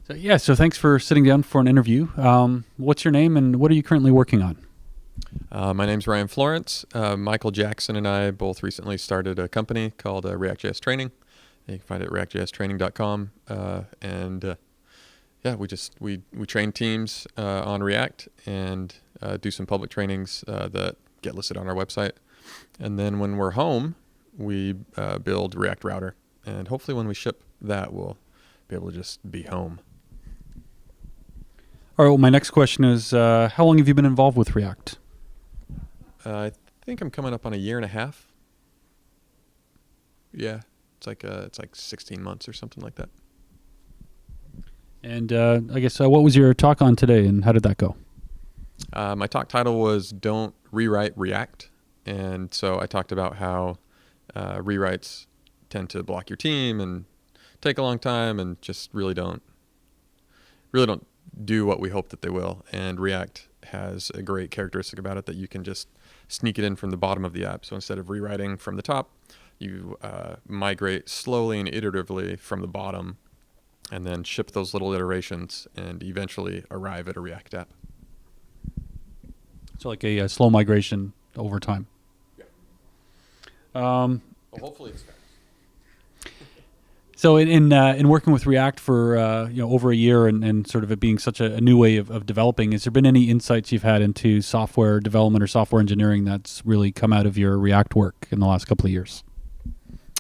So thanks for sitting down for an interview. What's your name and what are you currently working on? My name's Ryan Florence. Michael Jackson and I both recently started a company called ReactJS Training. You can find it at reactjstraining.com. We train teams on React and do some public trainings that get listed on our website. And then when we're home, we build React Router. And hopefully when we ship that, we'll be able to just be home. All right, well, my next question is, how long have you been involved with React? I think I'm coming up on a year and a half. Yeah, it's like 16 months or something like that. And I guess what was your talk on today and how did that go? My talk title was Don't Rewrite React. And so I talked about how rewrites tend to block your team and take a long time and just really don't do what we hope that they will. And React has a great characteristic about it that you can just sneak it in from the bottom of the app. So instead of rewriting from the top, you migrate slowly and iteratively from the bottom and then ship those little iterations and eventually arrive at a React app. So like a slow migration over time. Yeah. Well, hopefully it's fast. So in working with React for over a year and sort of it being such a new way of developing, has there been any insights you've had into software development or software engineering that's really come out of your React work in the last couple of years?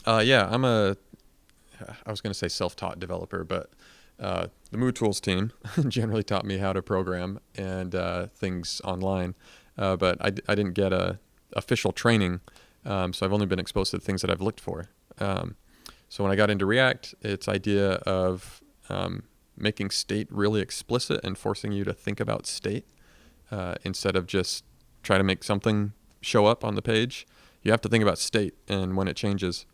Yeah, I was going to say self-taught developer, but the Mood Tools team generally taught me how to program and things online, but I didn't get official training, so I've only been exposed to the things that I've looked for. So when I got into React, its idea of making state really explicit and forcing you to think about state instead of just try to make something show up on the page, you have to think about state and when it changes.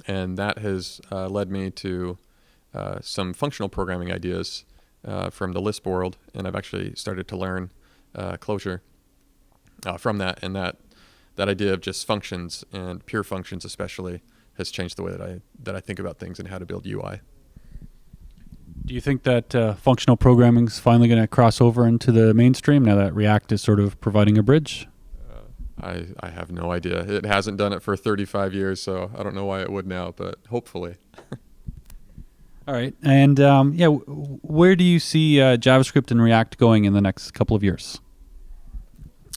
And that has led me to some functional programming ideas from the Lisp world, and I've actually started to learn Clojure from that. And that idea of just functions and pure functions especially has changed the way that I think about things and how to build UI. Do you think that functional programming is finally going to cross over into the mainstream now that React is sort of providing a bridge? I have no idea. It hasn't done it for 35 years, so I don't know why it would now, but hopefully. All right. And where do you see JavaScript and React going in the next couple of years?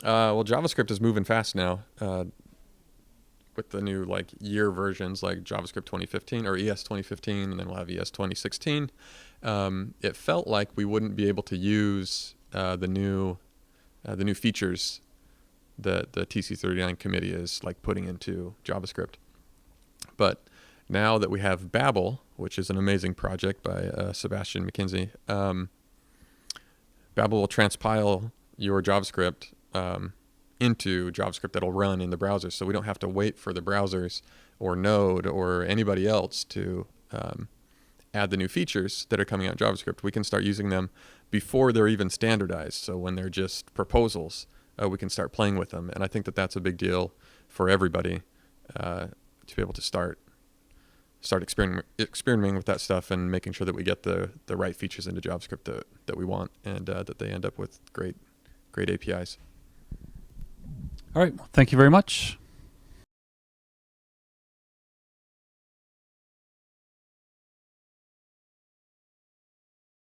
Well, JavaScript is moving fast now. With the new year versions like JavaScript 2015 or ES 2015, and then we'll have ES 2016. It felt like we wouldn't be able to use the new features that the TC39 committee is putting into JavaScript. But now that we have Babel, which is an amazing project by Sebastian McKinsey, Babel will transpile your JavaScript into JavaScript that'll run in the browser, so we don't have to wait for the browsers or Node or anybody else to add the new features that are coming out in JavaScript. We can start using them before they're even standardized. So when they're just proposals, we can start playing with them. And I think that that's a big deal for everybody to be able to start experimenting with that stuff and making sure that we get the right features into JavaScript that we want and that they end up with great APIs. All right. Well, thank you very much.